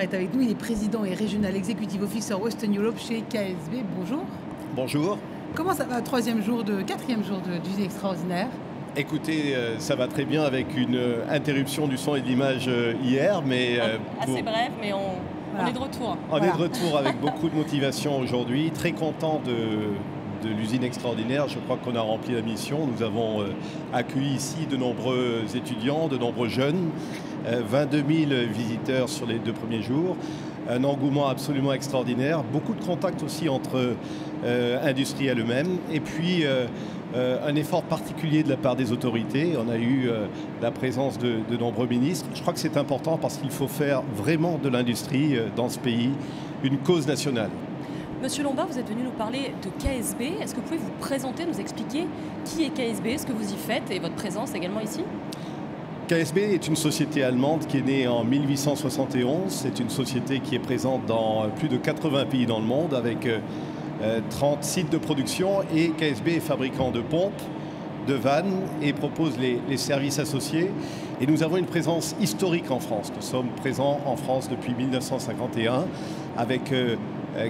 est avec nous, il est président et Regional Executive Officer Western Europe chez KSB. Bonjour. Bonjour. Comment ça va, quatrième jour d'usine extraordinaire? Écoutez, ça va très bien avec une interruption du son et de l'image hier, mais... assez bref, mais on est de retour. On est de retour avec beaucoup de motivation aujourd'hui, très content de l'usine extraordinaire. Je crois qu'on a rempli la mission. Nous avons accueilli ici de nombreux étudiants, de nombreux jeunes, 22 000 visiteurs sur les 2 premiers jours, un engouement absolument extraordinaire, beaucoup de contacts aussi entre industriels eux-mêmes, et puis un effort particulier de la part des autorités. On a eu la présence de nombreux ministres. Je crois que c'est important parce qu'il faut faire vraiment de l'industrie dans ce pays une cause nationale. Monsieur Lombard, vous êtes venu nous parler de KSB. Est-ce que vous pouvez vous présenter, nous expliquer qui est KSB, ce que vous y faites et votre présence également ici? KSB est une société allemande qui est née en 1871. C'est une société qui est présente dans plus de 80 pays dans le monde avec 30 sites de production, et KSB est fabricant de pompes, de vannes et propose les services associés. Et nous avons une présence historique en France. Nous sommes présents en France depuis 1951 avec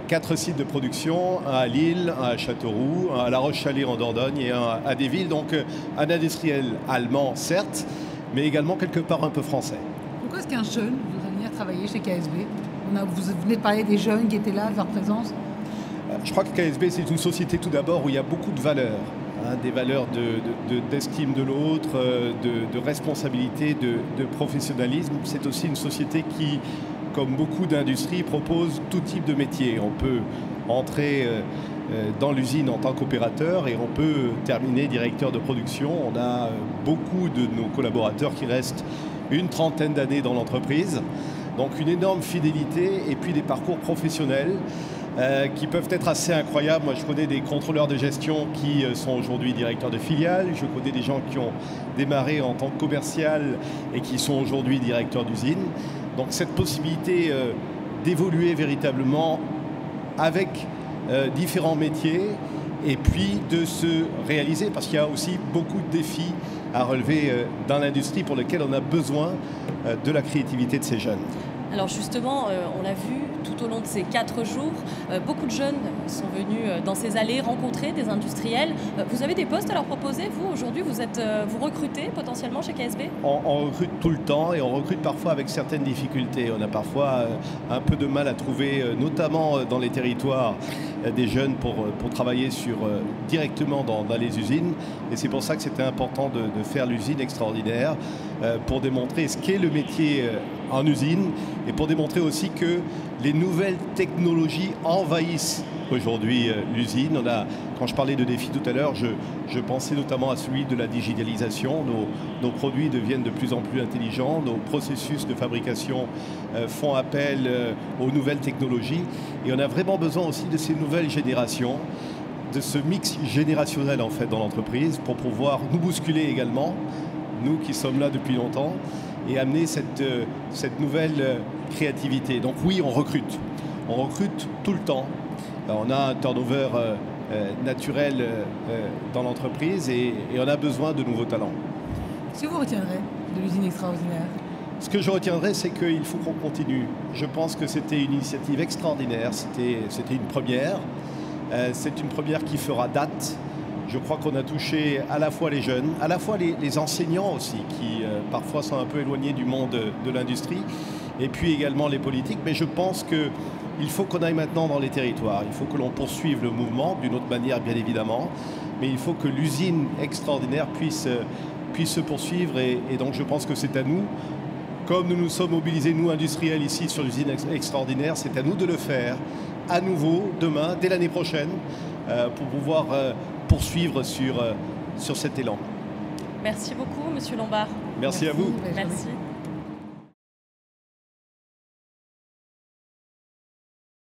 4 sites de production, un à Lille, un à Châteauroux, un à La Roche-Chalais en Dordogne et un à Desvilles. Donc un industriel allemand, certes, mais également quelque part un peu français. Pourquoi est-ce qu'un jeune voudrait venir travailler chez KSB? Vous venez de parler des jeunes qui étaient là, de leur présence. Je crois que KSB, c'est une société tout d'abord où il y a beaucoup de valeurs. Des valeurs d'estime de l'autre, de responsabilité, de professionnalisme. C'est aussi une société qui, comme beaucoup d'industries, propose tout type de métier. On peut entrer dans l'usine en tant qu'opérateur et on peut terminer directeur de production. On a beaucoup de nos collaborateurs qui restent une trentaine d'années dans l'entreprise. Donc une énorme fidélité et puis des parcours professionnels qui peuvent être assez incroyables. Moi, je connais des contrôleurs de gestion qui sont aujourd'hui directeurs de filiales. Je connais des gens qui ont démarré en tant que commercial et qui sont aujourd'hui directeurs d'usine. Donc cette possibilité d'évoluer véritablement avec différents métiers et puis de se réaliser, parce qu'il y a aussi beaucoup de défis à relever dans l'industrie pour lesquels on a besoin de la créativité de ces jeunes. Alors justement, on l'a vu tout au long de ces 4 jours, beaucoup de jeunes sont venus dans ces allées rencontrer des industriels. Vous avez des postes à leur proposer, vous, aujourd'hui? Vous recrutez potentiellement chez KSB? On recrute tout le temps et on recrute parfois avec certaines difficultés. On a parfois un peu de mal à trouver, notamment dans les territoires, des jeunes pour travailler directement dans les usines. Et c'est pour ça que c'était important de faire l'usine extraordinaire, pour démontrer ce qu'est le métier en usine et pour démontrer aussi que les nouvelles technologies envahissent aujourd'hui l'usine. Quand je parlais de défis tout à l'heure, je pensais notamment à celui de la digitalisation. Nos produits deviennent de plus en plus intelligents, nos processus de fabrication font appel aux nouvelles technologies et on a vraiment besoin aussi de ces nouvelles générations, de ce mix générationnel en fait dans l'entreprise pour pouvoir nous bousculer également, nous qui sommes là depuis longtemps, et amener cette nouvelle créativité. Donc oui, on recrute tout le temps. On a un turnover naturel dans l'entreprise et on a besoin de nouveaux talents. Qu'est-ce que vous retiendrez de l'usine extraordinaire? Ce que je retiendrai, c'est qu'il faut qu'on continue. Je pense que c'était une initiative extraordinaire, c'était une première. C'est une première qui fera date. Je crois qu'on a touché à la fois les jeunes, à la fois les enseignants aussi, qui parfois sont un peu éloignés du monde de l'industrie, et puis également les politiques. Mais je pense qu'il faut qu'on aille maintenant dans les territoires. Il faut que l'on poursuive le mouvement, d'une autre manière bien évidemment, mais il faut que l'usine extraordinaire puisse se poursuivre. Et donc je pense que c'est à nous, comme nous nous sommes mobilisés, nous industriels ici sur l'usine extraordinaire, c'est à nous de le faire à nouveau demain, dès l'année prochaine, pour pouvoir poursuivre sur cet élan. Merci beaucoup, Monsieur Lombard. Merci à vous. Merci.